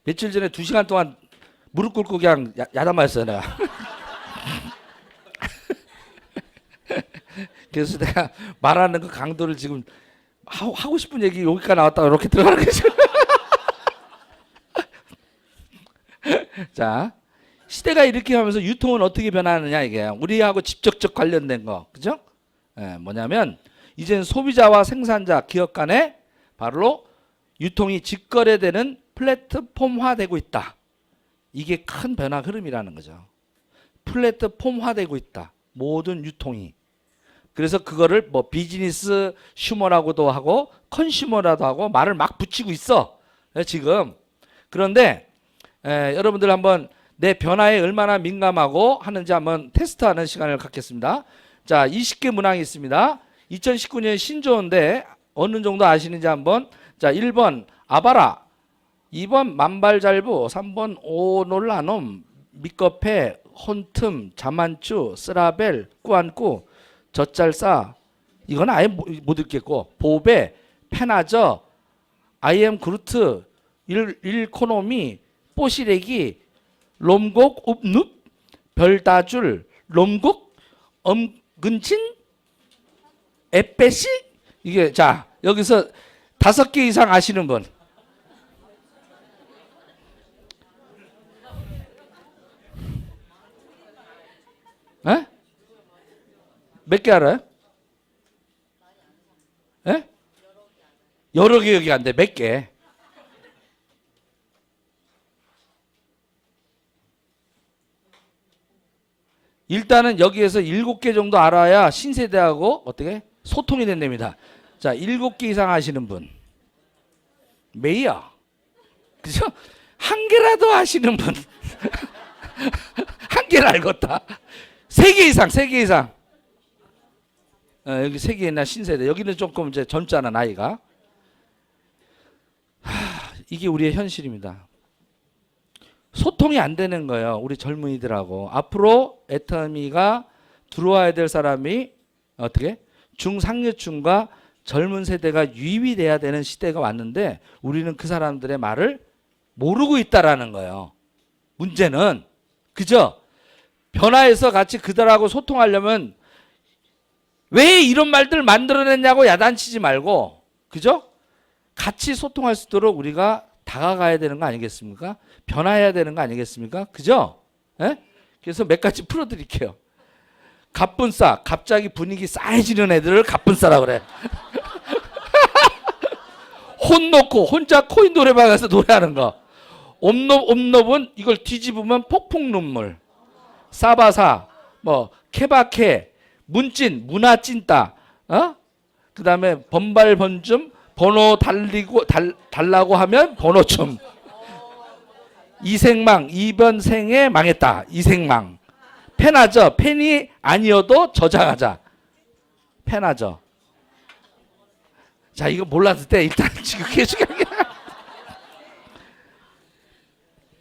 며칠 전에 2시간 동안 무릎 꿇고 그냥 야단맞았어요 내가. 그래서 내가 말하는 그 강도를 지금 하고 싶은 얘기 여기까지 나왔다가 이렇게 들어가는 거죠. 자, 시대가 이렇게 하면서 유통은 어떻게 변하느냐 이게 우리하고 직접적 관련된 거, 그죠? 뭐냐면 이제는 소비자와 생산자, 기업 간에 바로 유통이 직거래되는 플랫폼화되고 있다. 이게 큰 변화 흐름이라는 거죠. 플랫폼화되고 있다. 모든 유통이. 그래서 그거를 뭐 비즈니스 휴머라고도 하고 컨슈머라도 하고 말을 막 붙이고 있어. 지금. 그런데 여러분들 한번 내 변화에 얼마나 민감하고 하는지 한번 테스트하는 시간을 갖겠습니다. 자, 20개 문항이 있습니다. 2019년 신조어인데 어느 정도 아시는지 한번. 자, 1번 아바라, 2번 만발잘부, 3번 오놀라놈, 미꺼페, 혼틈, 자만추, 쓰라벨, 꾸안꾸, 젖잘싸, 이건 아예 못 읽겠고, 보배, 페나저, 아이엠 그루트, 일코노미, 뽀시래기, 롬곡, 읍눕, 별다줄, 롬곡, 엄근친, 에빼시. 이게 자 여기서 5개 이상 아시는 분. 에? 몇 개 알아요? 에? 여러 개 기억이 안 돼. 몇 개? 일단은 여기에서 7개 정도 알아야 신세대하고 어떻게 소통이 된답니다. 자, 7개 이상 아시는 분. 메이야. 그죠? 한 개라도 아시는 분. 한 개를 알겠다. 3개 이상, 3개 이상. 여기 3개나 신세대. 여기는 조금 이제 젊잖아, 나이가. 이게 우리의 현실입니다. 소통이 안 되는 거예요. 우리 젊은이들하고. 앞으로 애터미가 들어와야 될 사람이 어떻게? 중상류층과 젊은 세대가 유입이 돼야 되는 시대가 왔는데 우리는 그 사람들의 말을 모르고 있다라는 거예요. 문제는 그죠? 변화해서 같이 그들하고 소통하려면 왜 이런 말들 만들어냈냐고 야단치지 말고 그죠? 같이 소통할 수 있도록 우리가 다가가야 되는 거 아니겠습니까? 변화해야 되는 거 아니겠습니까? 그죠? 예? 그래서 몇 가지 풀어드릴게요. 갑분싸, 갑자기 분위기 싸해지는 애들을 갑분싸라 그래. 혼 놓고 혼자 코인 노래방에서 노래하는 거. 옴놉은 이걸 뒤집으면 폭풍 눈물. 사바사, 뭐 케바케, 문찐, 문화찐따, 그 다음에 번발번줌, 번호 달라고 하면 번호춤. 이생망, 이번 생에 망했다. 이생망. 페나저, 펜이 아니어도 저장하자. 페나저. 자, 이거 몰랐을 때 일단 지금 계속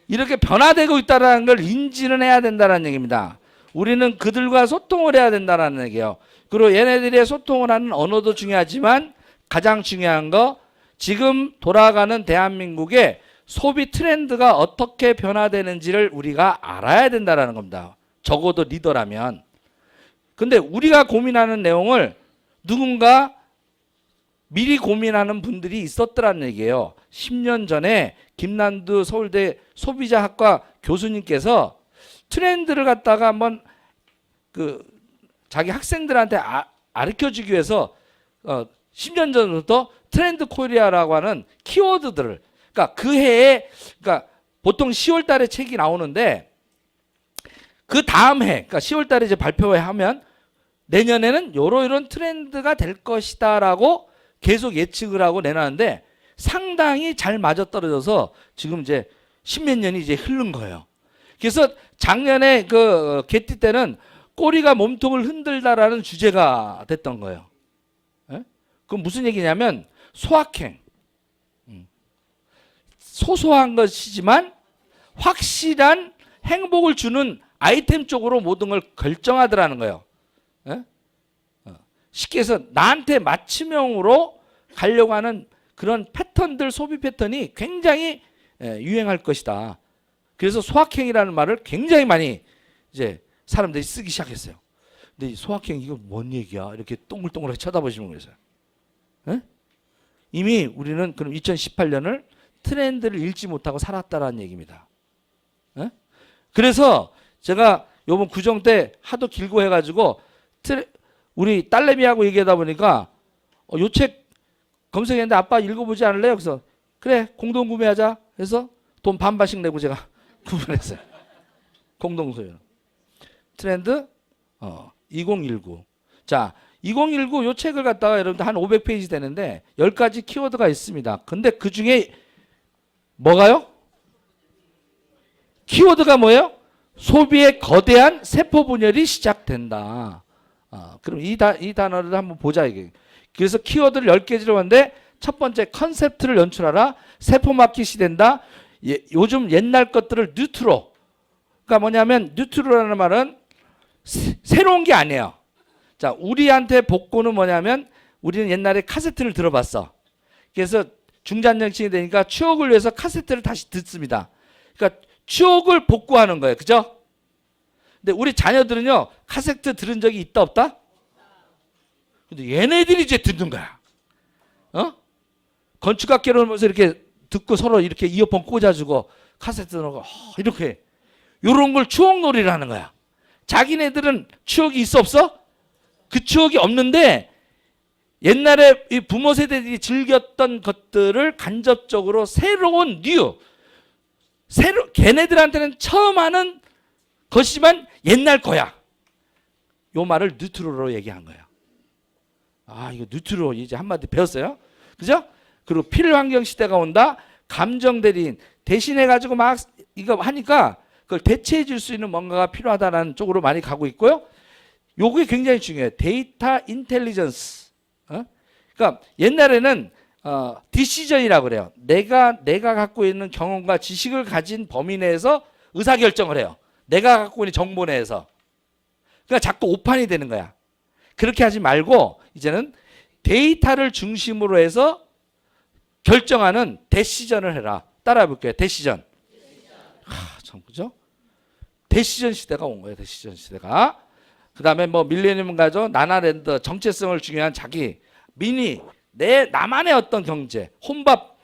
이렇게 변화되고 있다는 걸 인지는 해야 된다는 얘기입니다. 우리는 그들과 소통을 해야 된다는 얘기예요. 그리고 얘네들의 소통을 하는 언어도 중요하지만 가장 중요한 거 지금 돌아가는 대한민국의 소비 트렌드가 어떻게 변화되는지를 우리가 알아야 된다는 겁니다. 적어도 리더라면. 근데 우리가 고민하는 내용을 누군가 미리 고민하는 분들이 있었더라는 얘기예요. 10년 전에 김난두 서울대 소비자학과 교수님께서 트렌드를 갖다가 한번 그 자기 학생들한테 가르쳐 주기 위해서 10년 전부터 트렌드 코리아라고 하는 키워드들을 그러니까 그 해에 그러니까 보통 10월 달에 책이 나오는데 그 다음 해 그러니까 10월 달에 이제 발표하면 내년에는 이런 트렌드가 될 것이다라고 계속 예측을 하고 내놨는데 상당히 잘 맞아떨어져서 지금 이제 십몇 년이 이제 흐른 거예요. 그래서 작년에 그 개띠 때는 꼬리가 몸통을 흔들다라는 주제가 됐던 거예요. 예? 그건 무슨 얘기냐면 소확행. 소소한 것이지만 확실한 행복을 주는 아이템 쪽으로 모든 걸 결정하더라는 거예요. 예? 쉽게 해서 나한테 맞춤형으로 가려고 하는 그런 패턴들, 소비 패턴이 굉장히 유행할 것이다. 그래서 소확행이라는 말을 굉장히 많이 이제 사람들이 쓰기 시작했어요. 근데 소확행 이거 뭔 얘기야? 이렇게 동글동글하게 쳐다보시면 그래서요. 예? 이미 우리는 그럼 2018년을 트렌드를 읽지 못하고 살았다라는 얘기입니다. 예? 그래서 제가 요번 구정 때 하도 길고 해가지고 우리 딸내미하고 얘기하다 보니까 요 책 검색했는데 아빠 읽어보지 않을래요? 그래서 그래 공동 구매하자 해서 돈 반반씩 내고 제가 구매했어요. 공동 소유 트렌드 2019. 자, 2019 요 책을 갖다가 여러분들 한 500페이지 되는데 10가지 키워드가 있습니다. 근데 그 중에 뭐가요? 키워드가 뭐예요? 소비의 거대한 세포 분열이 시작된다. 그럼 이 단어를 한번 보자 이게. 그래서 키워드를 10개지로 하는데 첫 번째 컨셉트를 연출하라. 세포 마켓이 된다. 요즘 옛날 것들을 뉴트로. 그러니까 뭐냐면 뉴트로라는 말은 새로운 게 아니에요. 자, 우리한테 복고는 뭐냐면 우리는 옛날에 카세트를 들어봤어. 그래서 중장년층이 되니까 추억을 위해서 카세트를 다시 듣습니다. 그러니까 추억을 복구하는 거예요. 그죠? 근데 우리 자녀들은요, 카세트 들은 적이 있다 없다? 근데 얘네들이 이제 듣는 거야. 건축학개론 오면서 이렇게 듣고 서로 이렇게 이어폰 꽂아주고 카세트 넣고 이렇게 요런 걸 추억놀이를 하는 거야. 자기네들은 추억이 있어 없어? 그 추억이 없는데 옛날에 이 부모 세대들이 즐겼던 것들을 간접적으로 새로운 걔네들한테는 처음 하는 것이지만 옛날 거야. 요 말을 뉴트로로 얘기한 거야. 이거 뉴트로 이제 한마디 배웠어요. 그죠? 그리고 필환경 시대가 온다. 감정 대리인 대신해 가지고 막 이거 하니까 그걸 대체해 줄 수 있는 뭔가가 필요하다는 쪽으로 많이 가고 있고요. 요게 굉장히 중요해요. 데이터 인텔리전스. 그러니까 옛날에는 디시전이라고 그래요. 내가 갖고 있는 경험과 지식을 가진 범위 내에서 의사결정을 해요. 내가 갖고 있는 정보 내에서. 그러니까 자꾸 오판이 되는 거야. 그렇게 하지 말고 이제는 데이터를 중심으로 해서 결정하는 데시전을 해라. 따라해 볼게요. 데시전. 참 그죠? 데시전 시대가 온 거예요. 데시전 시대가. 그다음에 뭐 밀레니엄 가죠. 나나랜드 정체성을 중요한 자기 미니 나만의 어떤 경제 혼밥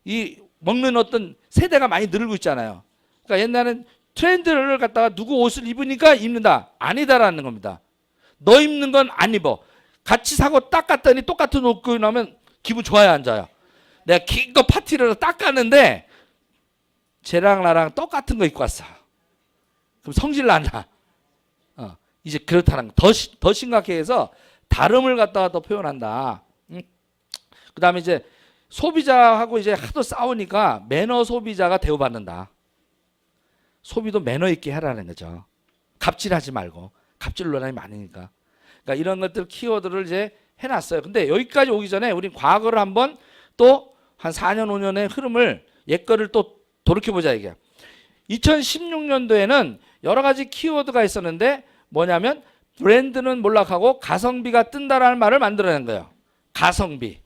이 먹는 어떤 세대가 많이 늘고 있잖아요. 그러니까 옛날엔 트렌드를 갖다가 누구 옷을 입으니까 입는다. 아니다라는 겁니다. 너 입는 건 안 입어. 같이 사고 딱 갔더니 똑같은 옷 입고 나면 기분 좋아야 앉아요. 내가 긴 거 파티를 딱 갔는데 쟤랑 나랑 똑같은 거 입고 왔어. 그럼 성질 난다. 이제 그렇다는 거. 더 심각해 해서 다름을 갖다가 더 표현한다. 그 다음에 이제 소비자하고 이제 하도 싸우니까 매너 소비자가 대우받는다. 소비도 매너 있게 하라는 거죠. 갑질하지 말고. 갑질 논란이 많으니까. 그러니까 이런 것들 키워드를 이제 해놨어요. 근데 여기까지 오기 전에 우린 과거를 한번 또 한 4년 5년의 흐름을 옛거를 또 돌이켜보자 이게. 2016년도에는 여러 가지 키워드가 있었는데 뭐냐면 브랜드는 몰락하고 가성비가 뜬다라는 말을 만들어낸 거예요. 가성비.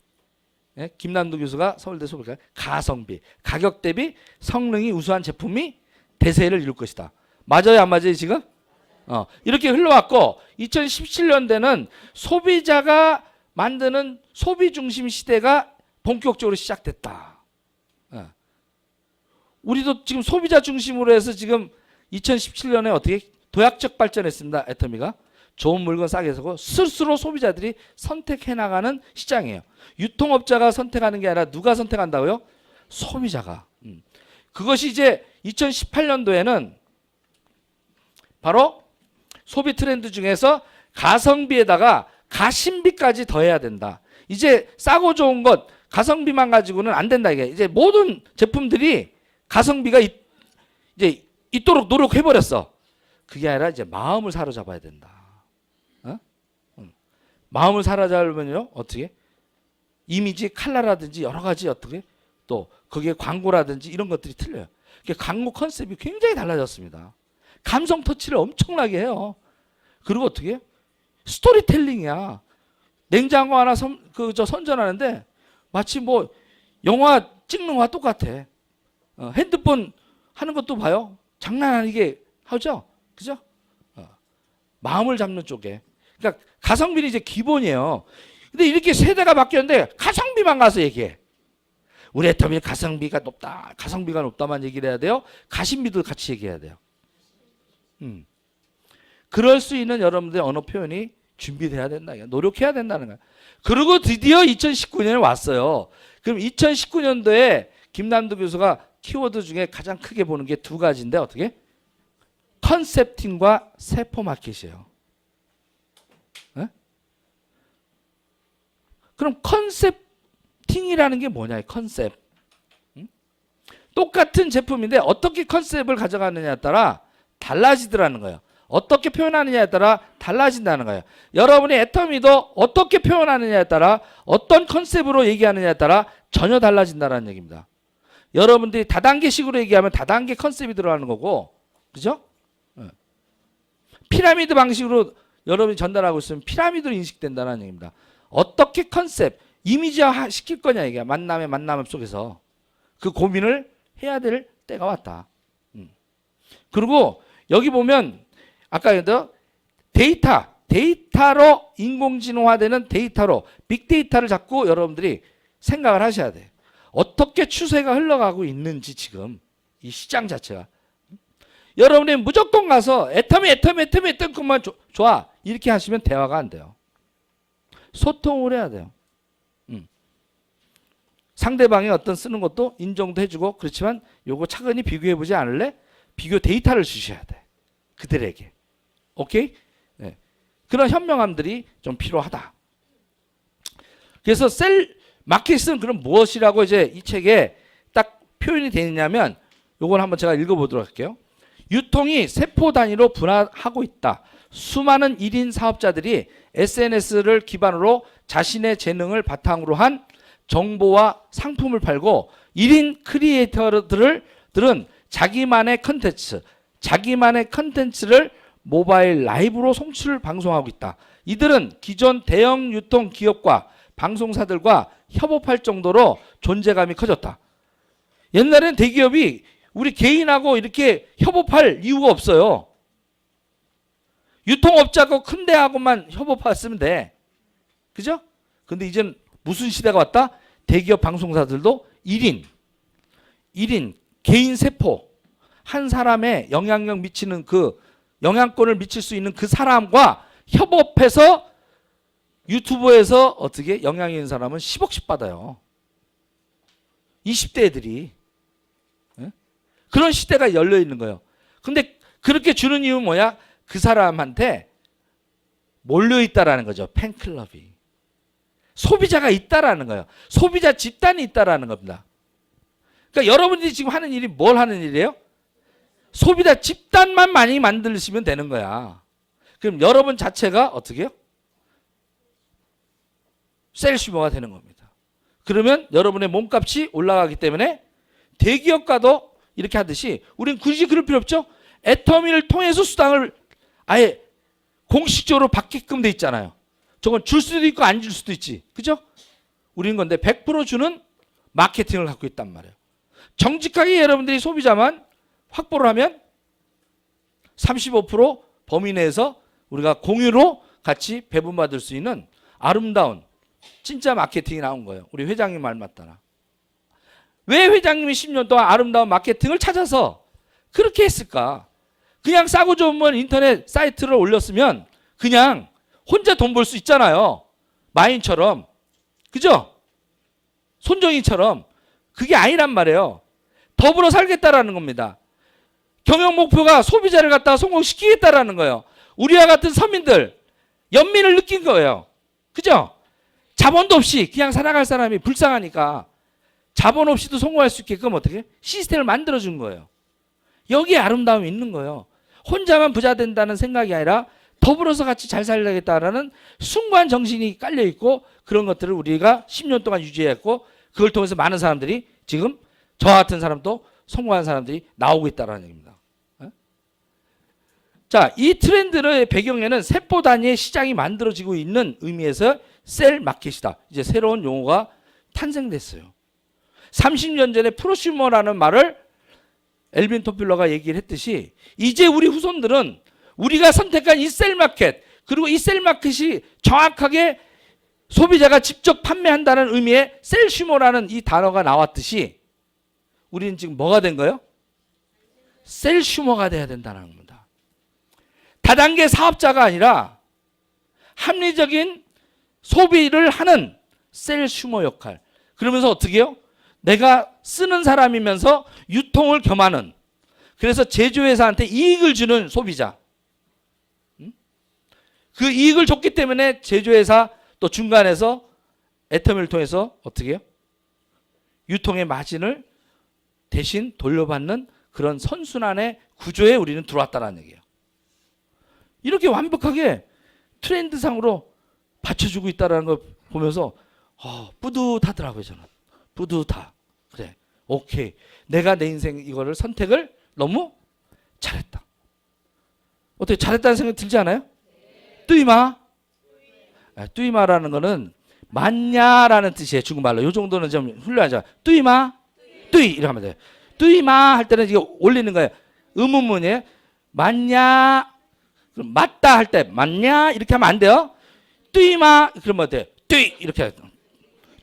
예? 김남도 교수가 서울대 소비과 가성비. 가격 대비 성능이 우수한 제품이 대세를 이룰 것이다. 맞아요, 안 맞아요, 지금? 이렇게 흘러왔고 2017년대는 소비자가 만드는 소비 중심 시대가 본격적으로 시작됐다. 우리도 지금 소비자 중심으로 해서 지금 2017년에 어떻게 도약적 발전했습니다. 애터미가 좋은 물건 싸게 사고 스스로 소비자들이 선택해 나가는 시장이에요. 유통업자가 선택하는 게 아니라 누가 선택한다고요? 소비자가. 그것이 이제 2018년도에는 바로 소비 트렌드 중에서 가성비에다가 가심비까지 더해야 된다. 이제 싸고 좋은 것 가성비만 가지고는 안 된다 이게. 이제 모든 제품들이 가성비가 이제 있도록 노력해 버렸어. 그게 아니라 이제 마음을 사로잡아야 된다. 마음을 사로잡으면요 어떻게? 이미지 컬러라든지 여러 가지 어떻게 또 그게 광고라든지 이런 것들이 틀려요. 광고 컨셉이 굉장히 달라졌습니다. 감성 터치를 엄청나게 해요. 그리고 어떻게? 스토리텔링이야. 냉장고 하나 선전하는데 마치 뭐 영화 찍는 거와 똑같아. 핸드폰 하는 것도 봐요. 장난 아니게 하죠. 그죠? 마음을 잡는 쪽에. 그러니까 가성비는 이제 기본이에요. 근데 이렇게 세대가 바뀌었는데 가성비만 가서 얘기해. 우리 애터미 가성비가 높다. 가성비가 높다만 얘기를 해야 돼요. 가심비도 같이 얘기해야 돼요. 그럴 수 있는 여러분들의 언어 표현이 준비돼야 된다. 노력해야 된다는 거야. 그리고 드디어 2019년에 왔어요. 그럼 2019년도에 김남도 교수가 키워드 중에 가장 크게 보는 게 두 가지인데 어떻게? 컨셉팅과 세포 마켓이에요. 그럼 컨셉팅이라는 게 뭐냐? 컨셉. 똑같은 제품인데 어떻게 컨셉을 가져가느냐에 따라 달라지더라는 거예요. 어떻게 표현하느냐에 따라 달라진다는 거예요. 여러분이 애터미도 어떻게 표현하느냐에 따라 어떤 컨셉으로 얘기하느냐에 따라 전혀 달라진다는 얘기입니다. 여러분들이 다단계식으로 얘기하면 다단계 컨셉이 들어가는 거고, 그죠? 피라미드 방식으로 여러분이 전달하고 있으면 피라미드로 인식된다는 얘기입니다. 어떻게 컨셉, 이미지화 시킬 거냐 이게 만남 속에서 그 고민을 해야 될 때가 왔다. 그리고 여기 보면 아까 얘기했던 데이터로 인공지능화되는 데이터로 빅데이터를 자꾸 여러분들이 생각을 하셔야 돼. 어떻게 추세가 흘러가고 있는지 지금 이 시장 자체가. 여러분이 무조건 가서 애터미 했던 것만 좋아 이렇게 하시면 대화가 안 돼요. 소통을 해야 돼요. 상대방이 어떤 쓰는 것도 인정도 해주고 그렇지만 요거 차근히 비교해보지 않을래? 비교 데이터를 주셔야 돼. 그들에게. 오케이? 네. 그런 현명함들이 좀 필요하다. 그래서 셀 마켓은 그럼 무엇이라고 이제 이 책에 딱 표현이 되느냐면 요걸 한번 제가 읽어보도록 할게요. 유통이 세포 단위로 분화하고 있다. 수많은 1인 사업자들이 SNS를 기반으로 자신의 재능을 바탕으로 한 정보와 상품을 팔고 1인 크리에이터들은 자기만의 컨텐츠를 모바일 라이브로 송출 방송하고 있다. 이들은 기존 대형 유통 기업과 방송사들과 협업할 정도로 존재감이 커졌다. 옛날엔 대기업이 우리 개인하고 이렇게 협업할 이유가 없어요. 유통업자고 큰 데하고만 협업했으면 돼. 그죠? 근데 이제는 무슨 시대가 왔다? 대기업 방송사들도 1인 개인 세포 한 사람의 영향력 미치는 그 영향권을 미칠 수 있는 그 사람과 협업해서 유튜브에서 어떻게 영향 있는 사람은 10억씩 받아요. 20대 애들이. 그런 시대가 열려 있는 거예요. 근데 그렇게 주는 이유는 뭐야? 그 사람한테 몰려 있다라는 거죠. 팬클럽이. 소비자가 있다라는 거예요. 소비자 집단이 있다라는 겁니다. 그러니까 여러분들이 지금 하는 일이 뭘 하는 일이에요? 소비자 집단만 많이 만드시면 되는 거야. 그럼 여러분 자체가 어떻게 해요? 셀슈머가 되는 겁니다. 그러면 여러분의 몸값이 올라가기 때문에 대기업가도 이렇게 하듯이 우린 굳이 그럴 필요 없죠. 애터미를 통해서 수당을 아예 공식적으로 받게끔 돼 있잖아요. 저건 줄 수도 있고 안 줄 수도 있지. 그죠? 우리는 건데 100% 주는 마케팅을 갖고 있단 말이에요. 정직하게 여러분들이 소비자만 확보를 하면 35% 범위 내에서 우리가 공유로 같이 배분받을 수 있는 아름다운 진짜 마케팅이 나온 거예요. 우리 회장님 말 맞다나. 왜 회장님이 10년 동안 아름다운 마케팅을 찾아서 그렇게 했을까? 그냥 싸고 좋으면 인터넷 사이트를 올렸으면 그냥 혼자 돈 벌 수 있잖아요. 마인처럼. 그죠? 손정희처럼. 그게 아니란 말이에요. 더불어 살겠다라는 겁니다. 경영 목표가 소비자를 갖다가 성공시키겠다라는 거예요. 우리와 같은 서민들, 연민을 느낀 거예요. 그죠? 자본도 없이 그냥 살아갈 사람이 불쌍하니까 자본 없이도 성공할 수 있게끔 어떻게 시스템을 만들어준 거예요. 여기에 아름다움이 있는 거예요. 혼자만 부자 된다는 생각이 아니라 더불어서 같이 잘 살려야겠다라는 순수한 정신이 깔려 있고 그런 것들을 우리가 10년 동안 유지했고 그걸 통해서 많은 사람들이 지금 저 같은 사람도 성공한 사람들이 나오고 있다는 얘기입니다. 자, 이 트렌드의 배경에는 세포 단위의 시장이 만들어지고 있는 의미에서 셀 마켓이다. 이제 새로운 용어가 탄생됐어요. 30년 전에 프로슈머라는 말을 엘빈 토필러가 얘기를 했듯이 이제 우리 후손들은 우리가 선택한 이 셀 마켓 그리고 이 셀 마켓이 정확하게 소비자가 직접 판매한다는 의미의 셀슈머라는 이 단어가 나왔듯이 우리는 지금 뭐가 된 거예요? 셀슈머가 돼야 된다는 겁니다. 다단계 사업자가 아니라 합리적인 소비를 하는 셀슈머 역할. 그러면서 어떻게 해요? 내가 쓰는 사람이면서 유통을 겸하는 그래서 제조회사한테 이익을 주는 소비자. 그 이익을 줬기 때문에 제조회사 또 중간에서 애터미를 통해서 어떻게 해요? 유통의 마진을 대신 돌려받는 그런 선순환의 구조에 우리는 들어왔다는 얘기예요. 이렇게 완벽하게 트렌드상으로 받쳐주고 있다는 걸 보면서 뿌듯하더라고요. 저는 뿌듯하. 그래, 오케이, 내가 내 인생 이거를 선택을 너무 잘했다. 어떻게 잘했다는 생각이 들지 않아요? 뚜이마. 뚜이마라는 거는 맞냐라는 뜻이에요. 중국말로. 이 정도는 좀 훌륭하죠. 뚜이마. 뚜이 이렇게 하면 돼요. 뚜이마 할 때는 이게 올리는 거예요. 의문문이에요. 맞냐, 그럼 맞다 할 때 맞냐 이렇게 하면 안 돼요. 뚜이마 그러면 어때요? 뚜이 이렇게 해요.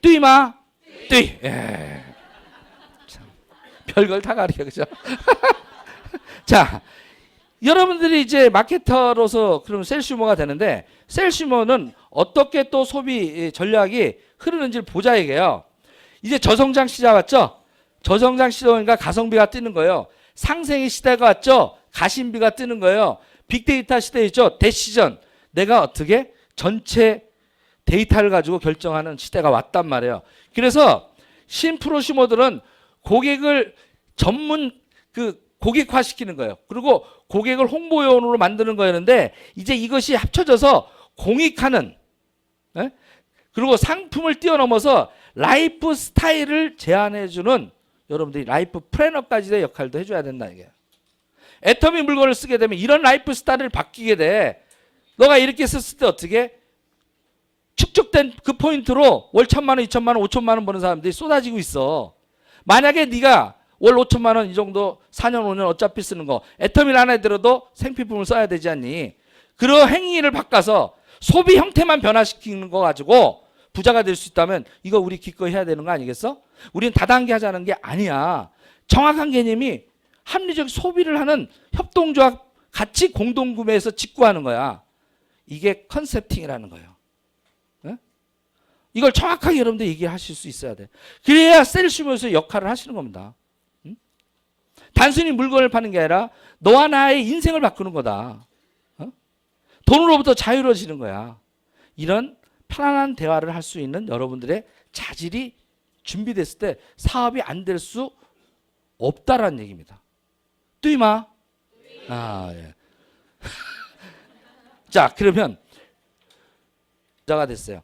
뚜이마 뚜이. 예. 참, 별걸 다 가리켜, 그죠? 자, 여러분들이 이제 마케터로서 그럼 셀슈머가 되는데, 셀슈머는 어떻게 또 소비 전략이 흐르는지를 보자 이게요. 이제 저성장 시대가 왔죠? 저성장 시대니까 가성비가 뜨는 거예요. 상생의 시대가 왔죠? 가심비가 뜨는 거예요. 빅데이터 시대 있죠? 대시전. 내가 어떻게 전체 데이터를 가지고 결정하는 시대가 왔단 말이에요. 그래서 신프로슈머들은 고객을 전문 고객화 시키는 거예요. 그리고 고객을 홍보 요원으로 만드는 거였는데, 이제 이것이 합쳐져서 공익하는, 그리고 상품을 뛰어넘어서 라이프 스타일을 제안해주는, 여러분들이 라이프 플래너까지의 역할도 해줘야 된다 이게. 애터미 물건을 쓰게 되면 이런 라이프 스타일을 바뀌게 돼. 너가 이렇게 썼을 때 어떻게 축적된 그 포인트로 월 1,000만 원, 2,000만 원, 5,000만 원 버는 사람들이 쏟아지고 있어. 만약에 네가 월 5,000만 원 이 정도 4년 5년 어차피 쓰는 거 애터미를 하나 들어도 생필품을 써야 되지 않니? 그런 행위를 바꿔서 소비 형태만 변화시키는 거 가지고 부자가 될 수 있다면 이거 우리 기꺼이 해야 되는 거 아니겠어? 우리는 다단계 하자는 게 아니야. 정확한 개념이 합리적 소비를 하는 협동조합 같이 공동구매해서 직구하는 거야. 이게 컨셉팅이라는 거예요. 이걸 정확하게 여러분들 얘기하실 수 있어야 돼. 그래야 셀슈머에서 역할을 하시는 겁니다. 단순히 물건을 파는 게 아니라 너와 나의 인생을 바꾸는 거다. 돈으로부터 자유로워지는 거야. 이런 편안한 대화를 할 수 있는 여러분들의 자질이 준비됐을 때 사업이 안 될 수 없다라는 얘기입니다. 뚜이마. 예. 자, 그러면 부자가 됐어요.